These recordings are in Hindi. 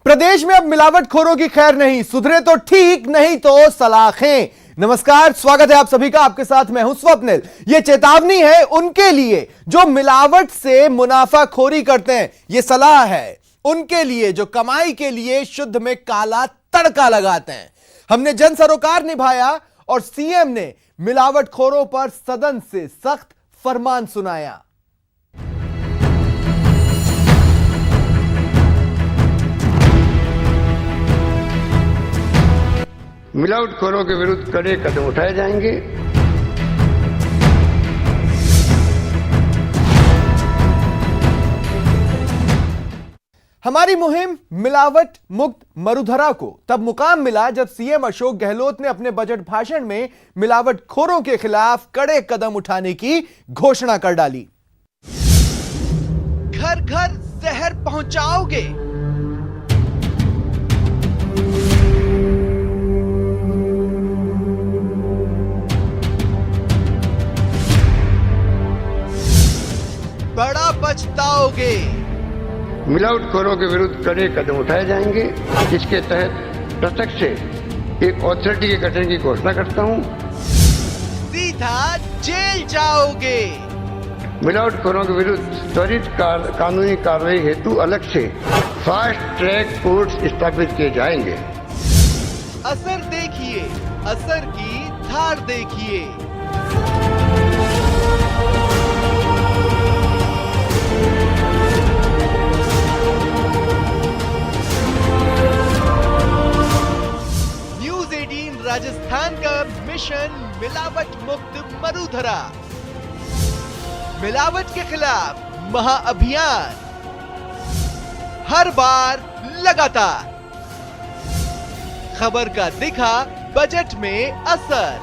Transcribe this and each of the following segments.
प्रदेश में अब मिलावटखोरों की खैर नहीं, सुधरे तो ठीक, नहीं तो सलाखें। नमस्कार, स्वागत है आप सभी का। आपके साथ मैं हूं स्वप्निल। यह चेतावनी है उनके लिए जो मिलावट से मुनाफाखोरी करते हैं। यह सलाह है उनके लिए जो कमाई के लिए शुद्ध में काला तड़का लगाते हैं। हमने जन सरोकार निभाया और सीएम ने मिलावटखोरों पर सदन से सख्त फरमान सुनाया। मिलावटखोरों के विरुद्ध कड़े कदम उठाए जाएंगे। हमारी मुहिम मिलावट मुक्त मरुधरा को तब मुकाम मिला जब सीएम अशोक गहलोत ने अपने बजट भाषण में मिलावटखोरों के खिलाफ कड़े कदम उठाने की घोषणा कर डाली। घर घर जहर पहुंचाओगे, बड़ा पछताओगे। मिलावटखोरों के विरुद्ध कड़े कदम उठाए जाएंगे, जिसके तहत प्रत्यक्ष से एक अथॉरिटी के गठन की घोषणा करता हूं। सीधा जेल जाओगे। मिलावटखोरों के विरुद्ध त्वरित कानूनी कार्रवाई हेतु अलग से फास्ट ट्रैक कोर्ट स्थापित किए जाएंगे। असर देखिए, असर की धार देखिए। राजस्थान का मिशन मिलावट मुक्त मरुधरा, मिलावट के खिलाफ महाअभियान, हर बार लगातार। खबर का दिखा बजट में असर।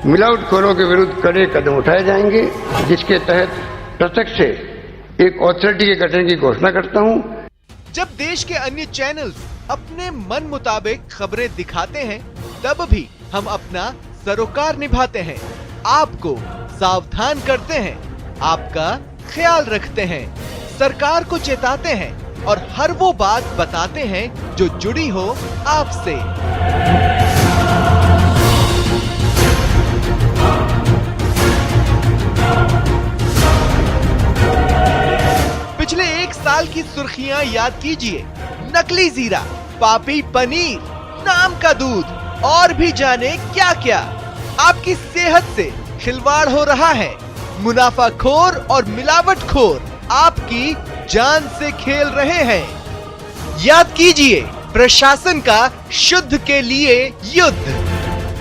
मिलावटखोरों के विरुद्ध कड़े कदम उठाए जाएंगे, जिसके तहत प्रत्यक्ष से एक अथॉरिटी के गठन की घोषणा करता हूं। जब देश के अन्य चैनल अपने मन मुताबिक खबरें दिखाते हैं, तब भी हम अपना सरोकार निभाते हैं, आपको सावधान करते हैं, आपका ख्याल रखते हैं, सरकार को चेताते हैं और हर वो बात बताते हैं जो जुड़ी हो आपसे। पिछले एक साल की सुर्खियां याद कीजिए। नकली जीरा, पापी पनीर, नाम का दूध और भी जाने क्या क्या। आपकी सेहत से खिलवाड़ हो रहा है। मुनाफाखोर और मिलावटखोर आपकी जान से खेल रहे हैं। याद कीजिए, प्रशासन का शुद्ध के लिए युद्ध।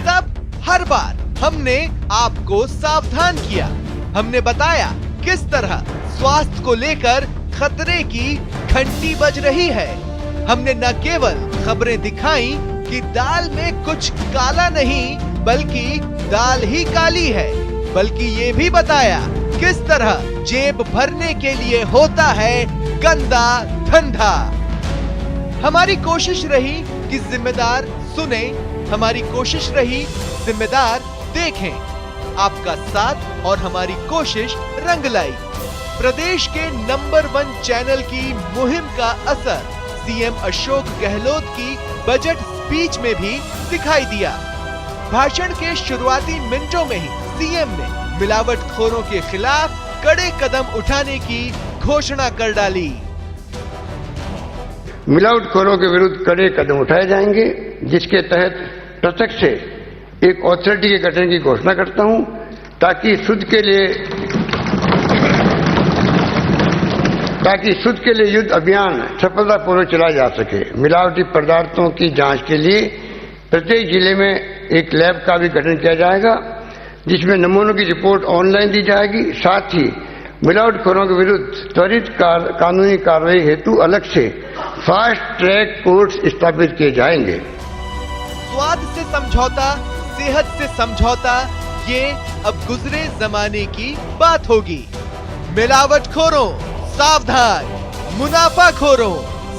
तब हर बार हमने आपको सावधान किया। हमने बताया किस तरह स्वास्थ्य को लेकर खतरे की घंटी बज रही है। हमने न केवल खबरें दिखाई कि दाल में कुछ काला नहीं बल्कि दाल ही काली है, बल्कि ये भी बताया किस तरह जेब भरने के लिए होता है गंदा धंधा। हमारी कोशिश रही कि जिम्मेदार सुने, हमारी कोशिश रही जिम्मेदार देखें। आपका साथ और हमारी कोशिश रंग लाई। प्रदेश के नंबर 1 चैनल की मुहिम का असर सीएम अशोक गहलोत की बजट स्पीच में भी दिखाई दिया। भाषण के शुरुआती मिनटों में ही सीएम ने मिलावटखोरों के खिलाफ कड़े कदम उठाने की घोषणा कर डाली। मिलावटखोरों के विरुद्ध कड़े कदम उठाए जाएंगे, जिसके तहत प्रत्यक्ष से एक अथॉरिटी के गठन की घोषणा करता हूं, ताकि शुद्ध के लिए युद्ध अभियान सफलतापूर्वक चलाया जा सके। मिलावटी पदार्थों की जांच के लिए प्रत्येक जिले में एक लैब का भी गठन किया जाएगा, जिसमें नमूनों की रिपोर्ट ऑनलाइन दी जाएगी। साथ ही मिलावटखोरों के विरुद्ध त्वरित कानूनी कार्रवाई हेतु अलग से फास्ट ट्रैक कोर्ट स्थापित किए जाएंगे। स्वाद से समझौता, सेहत से समझौता, ये अब गुजरे जमाने की बात होगी। मिलावटखोरों सावधान, मुनाफाखोरों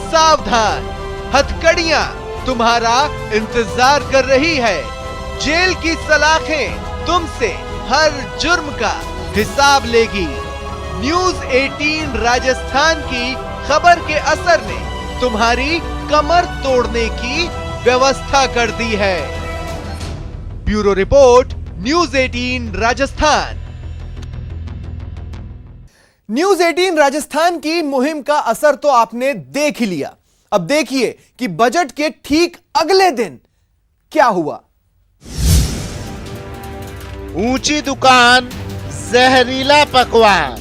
सावधान। हथकड़ियां तुम्हारा इंतजार कर रही है। जेल की सलाखें तुमसे हर जुर्म का हिसाब लेगी। न्यूज़ 18 राजस्थान की खबर के असर ने तुम्हारी कमर तोड़ने की व्यवस्था कर दी है। Bureau report, news 18 Rajasthan. News 18 Rajasthan की मुहिम का असर तो आपने देख ही लिया। अब देखिए कि बजट के ठीक अगले दिन क्या हुआ। ऊंची दुकान, जहरीला पकवान।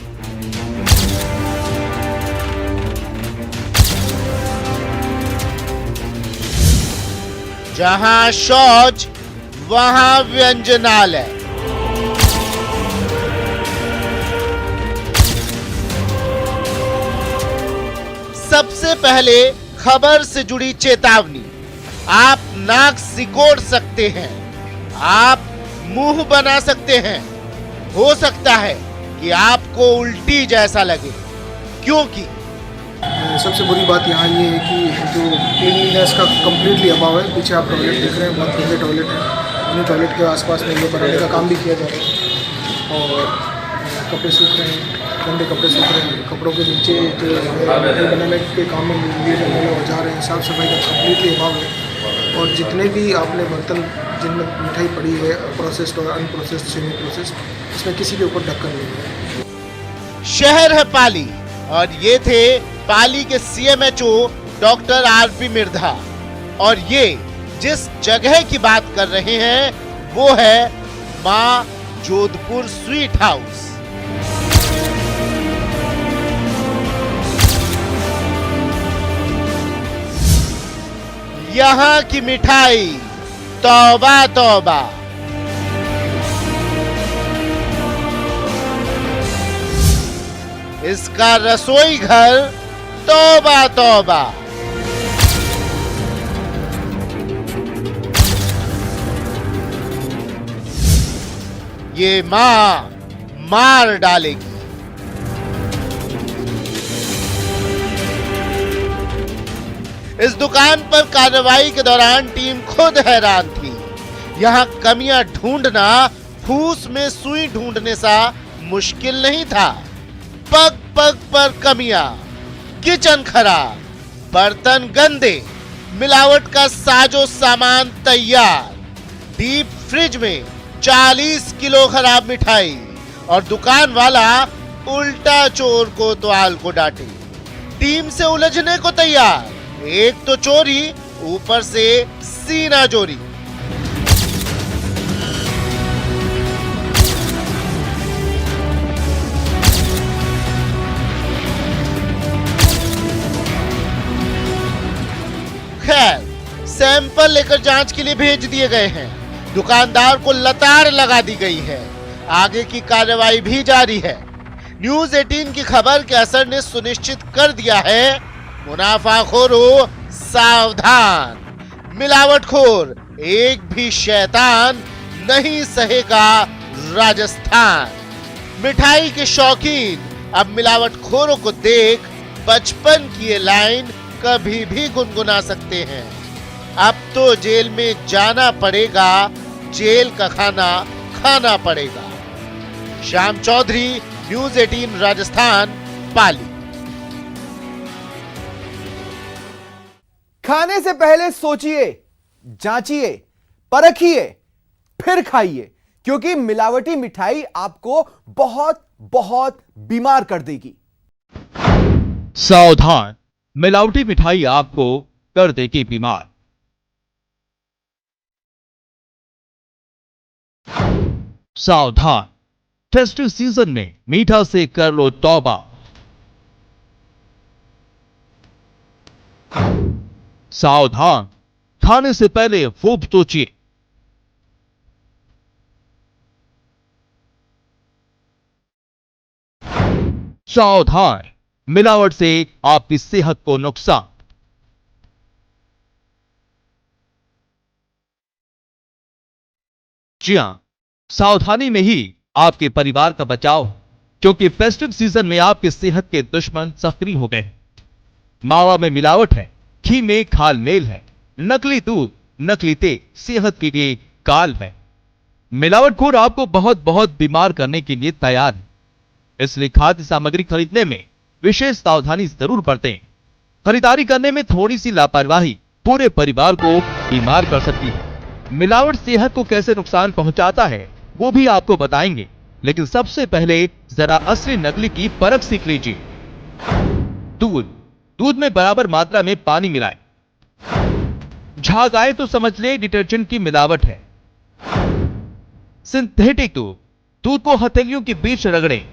जहां शौच वहां व्यंजनालय। सबसे पहले खबर से जुड़ी चेतावनी। आप नाक सिकोड़ सकते हैं, आप मुंह बना सकते हैं, हो सकता है कि आपको उल्टी जैसा लगे, क्योंकि सबसे बुरी बात यहाँ ये है कि जो क्लीनलीनेस का कम्प्लीटली अभाव है। पीछे आप टॉयलेट देख रहे हैं, बहुत गंदे टॉयलेट हैं। उन्हीं टॉयलेट के आसपास में ये बनाने का काम भी किया जा रहा है और कपड़े सूख रहे हैं, गंदे कपड़े सूख रहे हैं। कपड़ों के नीचे जो मिठाई बनाने के काम में हो जा रहे हैं। साफ़ सफाई का कम्प्लीटली अभाव है और जितने भी आपने बर्तन जिनमें मिठाई पड़ी है, प्रोसेस्ड और अनप्रोसेस्ड, सेमी प्रोसेस्ड, इसमें किसी के ऊपर ढक्कन नहीं है। शहर है पाली और ये थे पाली के सीएमएचओ डॉक्टर आरपी मिर्धा। और ये जिस जगह की बात कर रहे हैं वो है मां जोधपुर स्वीट हाउस। यहां की मिठाई तौबा तौबा। इसका रसोई घर तौबा तौबा। ये मां मार डालेगी। इस दुकान पर कार्रवाई के दौरान टीम खुद हैरान थी। यहां कमियां ढूंढना फूस में सुई ढूंढने सा मुश्किल नहीं था। पग पग पर कमियां, किचन खराब, बर्तन गंदे, मिलावट का साजो सामान तैयार, डीप फ्रिज में 40 किलो खराब मिठाई और दुकान वाला उल्टा चोर को तवाल को डांटे। टीम से उलझने को तैयार। एक तो चोरी, ऊपर से सीना चोरी। खैर, सैंपल लेकर जांच के लिए भेज दिए गए हैं। दुकानदार को लताड़ लगा दी गई है। आगे की कार्रवाई भी जारी है। न्यूज 18 की खबर के असर ने सुनिश्चित कर दिया है, मुनाफाखोरों सावधान, मिलावटखोर एक भी शैतान नहीं सहेगा राजस्थान। मिठाई के शौकीन अब मिलावटखोरों को देख बचपन की ये लाइन कभी भी गुनगुना सकते हैं। अब तो जेल में जाना पड़ेगा, जेल का खाना खाना पड़ेगा। श्याम चौधरी, न्यूज 18 राजस्थान, पाली। खाने से पहले सोचिए, जांचिए, परखिए, फिर खाइए, क्योंकि मिलावटी मिठाई आपको बहुत बहुत बीमार कर देगी। सावधान, मिलावटी मिठाई आपको कर देगी बीमार। सावधान, फेस्टिव सीजन में मीठा से कर लो तौबा। सावधान, खाने से पहले खूब सोचिए। सावधान, मिलावट से आपकी सेहत को नुकसान। जी हां, सावधानी में ही आपके परिवार का बचाव, क्योंकि फेस्टिव सीजन में आपकी सेहत के दुश्मन सक्रिय हो गए। मावा में मिलावट है, घी में खाल मेल है, नकली दूध, नकली तेल सेहत के लिए काल है। मिलावटखोर आपको बहुत बहुत बीमार करने के लिए तैयार है। इसलिए खाद्य सामग्री खरीदने में विशेष सावधानी जरूर बरतें। खरीदारी करने में थोड़ी सी लापरवाही पूरे परिवार को बीमार कर सकती है। मिलावट सेहत को कैसे नुकसान पहुंचाता है वो भी आपको बताएंगे, लेकिन सबसे पहले जरा असली नकली की परख सीख लीजिए। दूध में बराबर मात्रा में पानी मिलाएं। झाग आए तो समझ ले डिटर्जेंट की मिलावट है। सिंथेटिक दूध को हथेलियों के बीच रगड़ें।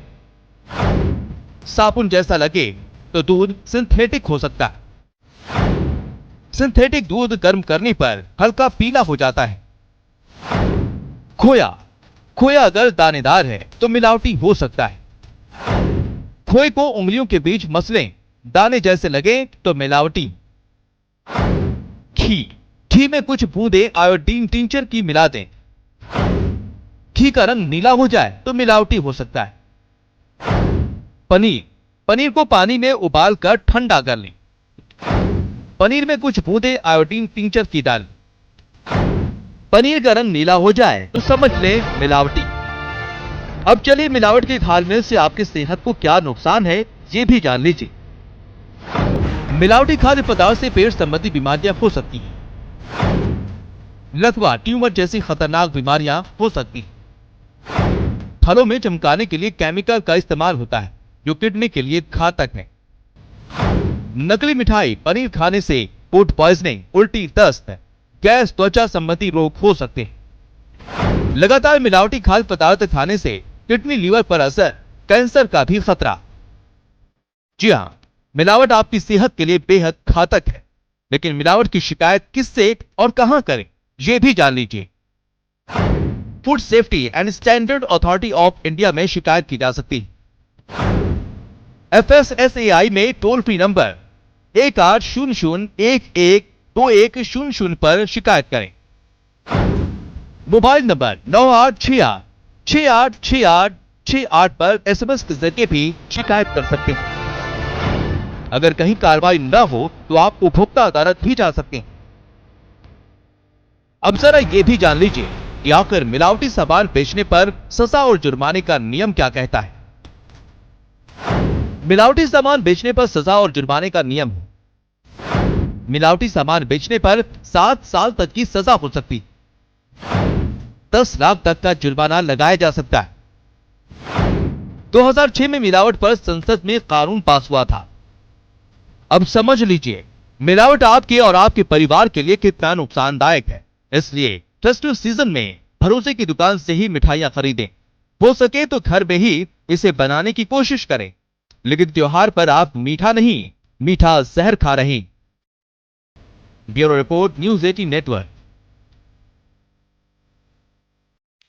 साबुन जैसा लगे तो दूध सिंथेटिक हो सकता है। सिंथेटिक दूध गर्म करने पर हल्का पीला हो जाता है। खोया अगर दानेदार है तो मिलावटी हो सकता है। खोए को उंगलियों के बीच मसलें, दाने जैसे लगे तो मिलावटी। घी में कुछ बूंदे आयोडीन टिंचर की मिला दें। घी का रंग नीला हो जाए तो मिलावटी हो सकता है। पनीर को पानी में उबाल कर ठंडा कर लें। पनीर में कुछ बूंदे आयोडीन टिंचर की डालें। पनीर का रंग नीला हो जाए तो समझ ले मिलावटी। अब चलिए मिलावट के खाने से आपकी सेहत को क्या नुकसान है ये भी जान लीजिए। मिलावटी खाद्य पदार्थ से पेट संबंधी बीमारियां हो सकती हैं। लकवा, ट्यूमर जैसी खतरनाक बीमारियां हो सकती हैं। फलों में चमकाने के लिए केमिकल का इस्तेमाल होता है जो किडनी के लिए घातक है। नकली मिठाई, पनीर खाने से फूड पॉइजनिंग, उल्टी, दस्त, गैस, त्वचा संबंधी रोग हो सकते हैं। लगातार मिलावटी खाद्य पदार्थ खाने से किडनी, लीवर पर असर, कैंसर का भी खतरा। जी हां, मिलावट आपकी सेहत के लिए बेहद घातक है, लेकिन मिलावट की शिकायत किससे और कहां करें यह भी जान लीजिए। Food safety and standard authority of India में शिकायत की जा सकती है। FSSAI में टोल फ्री नंबर 1800112100 पर शिकायत करें। मोबाइल नंबर 9868686868 पर SMS के जरिए भी शिकायत कर सकते हैं। अगर कहीं कार्रवाई न हो तो आप उपभोक्ता अदालत भी जा सकते हैं। अब जरा यह भी जान लीजिए कि आखिर मिलावटी सामान बेचने पर सजा और जुर्माने का नियम क्या कहता है। मिलावटी सामान बेचने पर सजा और जुर्माने का नियम है। मिलावटी सामान बेचने पर 7 साल तक की सजा हो सकती, 10 लाख तक का जुर्माना लगाया जा सकता है। 2006 में मिलावट पर संसद में कानून पास हुआ था। अब समझ लीजिए मिलावट आपके और आपके परिवार के लिए कितना नुकसानदायक है। इसलिए फेस्टिव सीजन में भरोसे की दुकान से ही मिठाइयां खरीदें। हो सके तो घर में ही इसे बनाने की कोशिश करें, लेकिन त्योहार पर आप मीठा नहीं, मीठा जहर खा रहे हैं। Bureau report, news 18 network.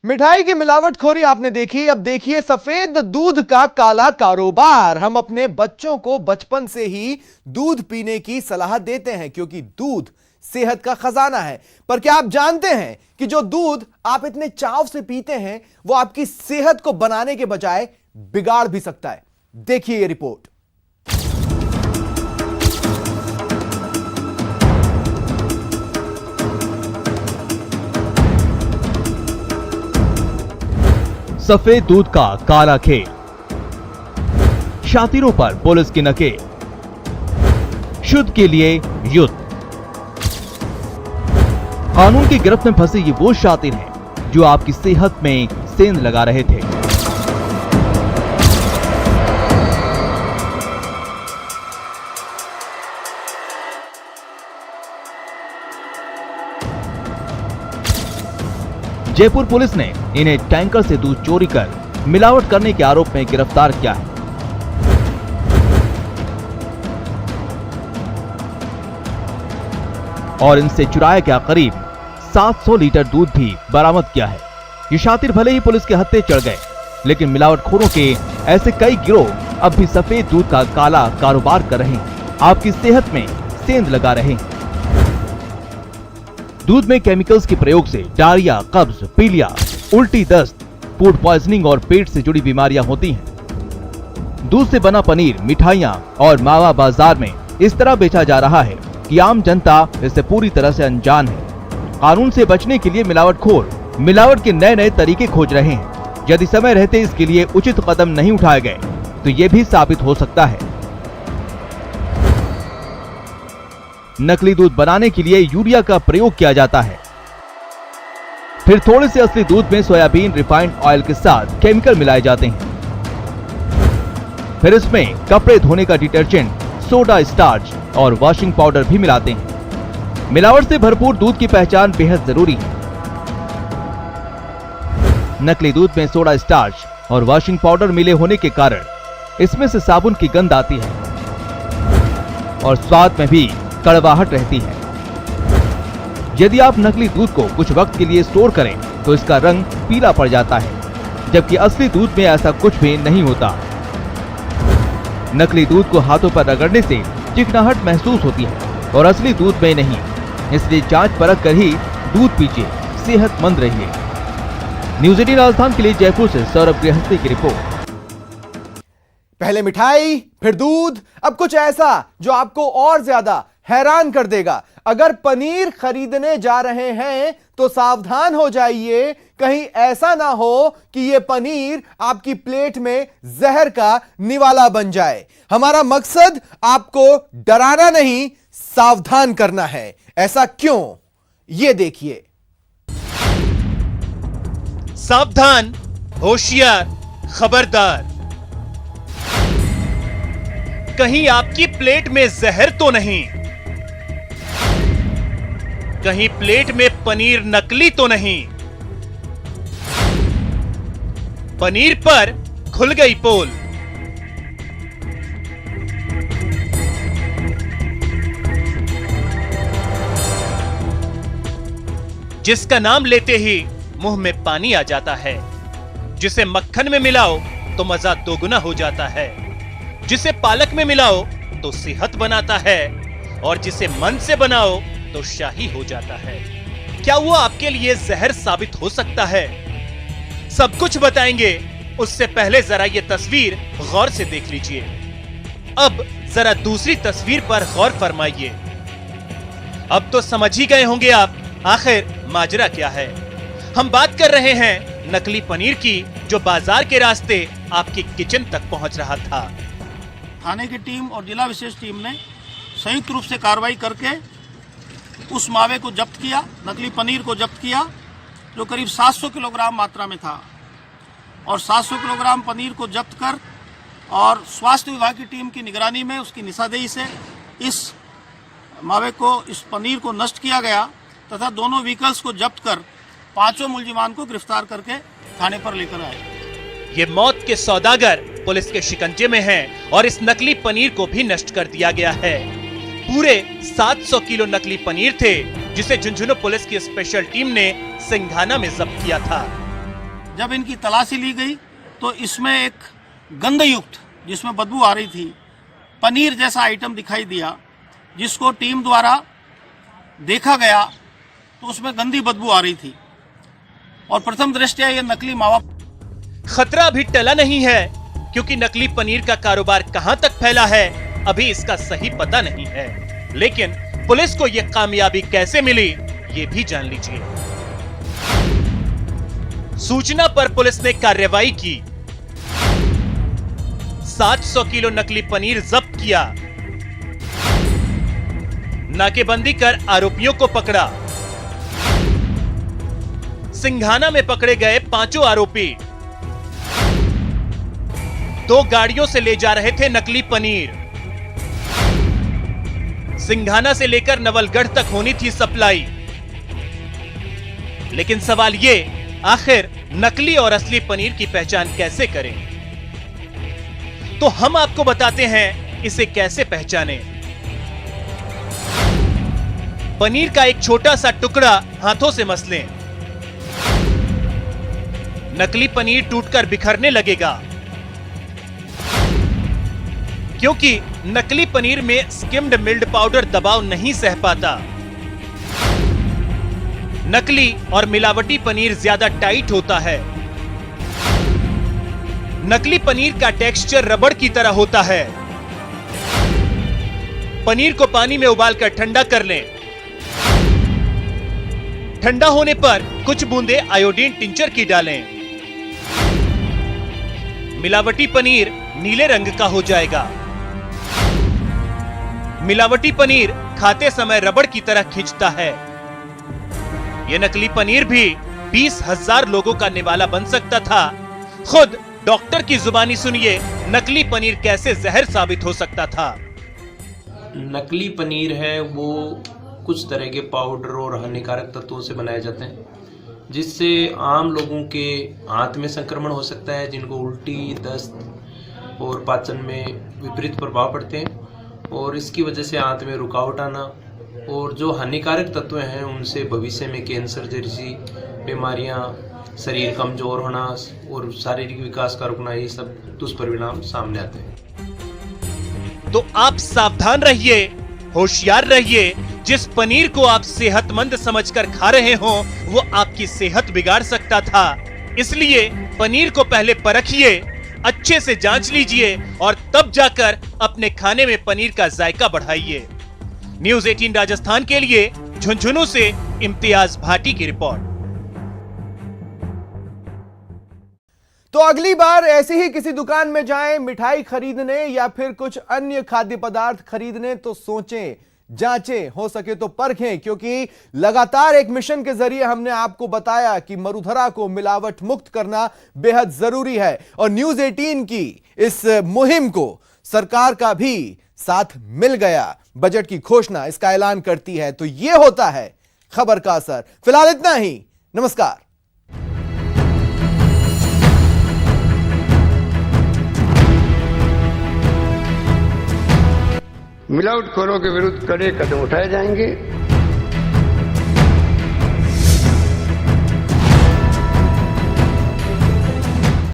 मिठाई की मिलावटखोरी आपने देखी, अब देखिए सफेद दूध का काला कारोबार। हम अपने बच्चों को बचपन से ही दूध पीने की सलाह देते हैं क्योंकि दूध सेहत का खजाना है। पर क्या आप जानते हैं कि जो दूध आप इतने चाव से पीते हैं वो आपकी सेहत को बनाने के बजाय बिगाड़ भी सकता है। देखिए ये रिपोर्ट। सफेद दूध का काला खेल, शातिरों पर पुलिस की नकेल, शुद्ध के लिए युद्ध। कानून की गिरफ्त में फंसे ये वो शातिर हैं जो आपकी सेहत में सेंध लगा रहे थे। जयपुर पुलिस ने इन्हें टैंकर से दूध चोरी कर मिलावट करने के आरोप में गिरफ्तार किया है। और इनसे चुराया गया करीब 700 लीटर दूध भी बरामद किया है। ये शातिर भले ही पुलिस के हत्थे चढ़ गए, लेकिन मिलावटखोरों के ऐसे कई गिरोह अब भी सफेद दूध का काला कारोबार कर रहे हैं, आपकी सेहत में सेंध लगा रहे हैं। दूध में केमिकल्स के प्रयोग से डायरिया, कब्ज, पीलिया, उल्टी, दस्त, फूड पॉइजनिंग और पेट से जुड़ी बीमारियां होती हैं। दूध से बना पनीर, मिठाइयां और मावा बाजार में इस तरह बेचा जा रहा है कि आम जनता इससे पूरी तरह से अनजान है। कानून से बचने के लिए मिलावटखोर मिलावट के नए नए तरीके खोज रहे हैं। यदि समय रहते इसके लिए उचित कदम नहीं उठाए गए तो ये भी साबित हो सकता है। नकली दूध बनाने के लिए यूरिया का प्रयोग किया जाता है। फिर थोड़े से असली दूध में सोयाबीन रिफाइंड ऑयल के साथ केमिकल मिलाए जाते हैं। फिर इसमें कपड़े धोने का डिटर्जेंट, सोडा, स्टार्च और वॉशिंग पाउडर भी मिलाते हैं। मिलावट से भरपूर दूध की पहचान बेहद जरूरी है। नकली दूध में सोडा, स्टार्च और वॉशिंग पाउडर मिले होने के कारण इसमें से साबुन की गंध आती है और स्वाद में भी कड़वाहट रहती है। यदि आप नकली दूध को कुछ वक्त के लिए स्टोर करें तो इसका रंग पीला पड़ जाता है, जबकि असली दूध में ऐसा कुछ भी नहीं होता। नकली दूध को हाथों पर रगड़ने से चिकनाहट महसूस होती है और असली दूध में नहीं, इसलिए जांच परख कर ही दूध पीजिए, सेहतमंद रहिए। न्यूज़ 18 राजस्थान के लिए जयपुर से सौरभ गृहस्थी की रिपोर्ट। पहले मिठाई, फिर दूध, अब कुछ ऐसा जो आपको और ज्यादा हैरान कर देगा। अगर पनीर खरीदने जा रहे हैं तो सावधान हो जाइए, कहीं ऐसा ना हो कि यह पनीर आपकी प्लेट में जहर का निवाला बन जाए। हमारा मकसद आपको डराना नहीं, सावधान करना है। ऐसा क्यों, यह देखिए। सावधान, होशियार, खबरदार, कहीं आपकी प्लेट में जहर तो नहीं, कहीं प्लेट में पनीर नकली तो नहीं। पनीर पर खुल गई पोल। जिसका नाम लेते ही मुंह में पानी आ जाता है, जिसे मक्खन में मिलाओ तो मजा दोगुना हो जाता है, जिसे पालक में मिलाओ तो सेहत बनाता है और जिसे मन से बनाओ तो शाही हो जाता है। क्या वो आपके लिए जहर साबित हो सकता है? सब कुछ बताएंगे, उससे पहले जरा ये तस्वीर गौर से देख लीजिए। अब जरा दूसरी तस्वीर पर गौर फरमाइए। अब तो समझ ही गए होंगे आप आखिर माजरा क्या है। हम बात कर रहे हैं नकली पनीर की, जो बाजार के रास्ते आपकी किचन तक पहुंच रहा था। थाने की टीम और जिला विशेष टीम ने संयुक्त रूप से कार्रवाई करके उस मावे को जब्त किया, नकली पनीर को जब्त किया, जो करीब 700 किलोग्राम मात्रा में था। और 700 किलोग्राम पनीर को जब्त कर और स्वास्थ्य विभाग की टीम की निगरानी में, उसकी निशानदेही से इस मावे को, इस पनीर को नष्ट किया गया तथा दोनों व्हीकल्स को जब्त कर 5 मुलजिमान को गिरफ्तार करके थाने पर लेकर आए। ये मौत के सौदागर पुलिस के शिकंजे में हैं और इस नकली पनीर को भी नष्ट कर दिया गया है। पूरे 700 किलो नकली पनीर थे, जिसे झुंझुनू पुलिस की स्पेशल टीम ने सिंघाना में जब्त किया था। जब इनकी तलाशी ली गई तो इसमें एक गंधयुक्त, जिसमें बदबू आ रही थी, पनीर जैसा आइटम दिखाई दिया, जिसको टीम द्वारा देखा गया तो उसमें गंदी बदबू आ रही थी और प्रथम दृष्टया यह नकली मावा। खतरा अभी टला नहीं है, क्योंकि नकली पनीर का कारोबार कहां तक फैला है अभी इसका सही पता नहीं है। लेकिन पुलिस को यह कामयाबी कैसे मिली, ये भी जान लीजिए। सूचना पर पुलिस ने कार्रवाई की, 700 किलो नकली पनीर जब्त किया, नाकेबंदी कर आरोपियों को पकड़ा। सिंघाना में पकड़े गए 5 आरोपी 2 गाड़ियों से ले जा रहे थे नकली पनीर। सिंघाना से लेकर नवलगढ़ तक होनी थी सप्लाई। लेकिन सवाल ये, आखिर नकली और असली पनीर की पहचान कैसे करें? तो हम आपको बताते हैं इसे कैसे पहचानें। पनीर का एक छोटा सा टुकड़ा हाथों से मसलें। नकली पनीर टूटकर बिखरने लगेगा, क्योंकि नकली पनीर में स्किम्ड मिल्क पाउडर दबाव नहीं सह पाता। नकली और मिलावटी पनीर ज्यादा टाइट होता है। नकली पनीर का टेक्सचर रबड़ की तरह होता है। पनीर को पानी में उबालकर ठंडा कर लें। ठंडा होने पर कुछ बूंदे आयोडीन टिंचर की डालें। मिलावटी पनीर नीले रंग का हो जाएगा। मिलावटी पनीर खाते समय रबड़ की तरह खिंचता है। ये नकली पनीर भी 20,000 लोगों का निवाला बन सकता था। खुद डॉक्टर की जुबानी सुनिए, नकली पनीर कैसे जहर साबित हो सकता था। नकली पनीर है वो कुछ तरह के पाउडर और हानिकारक तत्वों से बनाए जाते हैं, जिससे आम लोगों के आंत में संक्रमण हो सकता है, जिनको उल्टी, दस्त और पाचन में विपरीत प्रभाव पड़ते हैं, और इसकी वजह से आंत में रुकावट आना, और जो हानिकारक तत्व हैं उनसे भविष्य में कैंसर जैसी बीमारियां, शरीर कमजोर होना और शारीरिक विकास का रुकना, ये सब दुष्परिणाम सामने आते हैं। तो आप सावधान रहिए, होशियार रहिए। जिस पनीर को आप सेहतमंद समझकर खा रहे हो वो आपकी सेहत बिगाड़ सकता था। इसलिए पनीर को पहले परखिए, अच्छे से जांच लीजिए और तब जाकर अपने खाने में पनीर का जायका बढ़ाइए। न्यूज़ 18 राजस्थान के लिए झुंझुनू से इम्तियाज भाटी की रिपोर्ट। तो अगली बार ऐसी ही किसी दुकान में जाएं मिठाई खरीदने या फिर कुछ अन्य खाद्य पदार्थ खरीदने तो सोचें, जांचें, हो सके तो परखें, क्योंकि लगातार एक मिशन के जरिए हमने आपको बताया कि मरुधरा को मिलावट मुक्त करना बेहद जरूरी है। और न्यूज़ 18 की इस मुहिम को सरकार का भी साथ मिल गया। बजट की घोषणा इसका ऐलान करती है। तो यह होता है खबर का असर। फिलहाल इतना ही, नमस्कार। मिलावटखोरों के विरुद्ध कड़े कदम उठाए जाएंगे।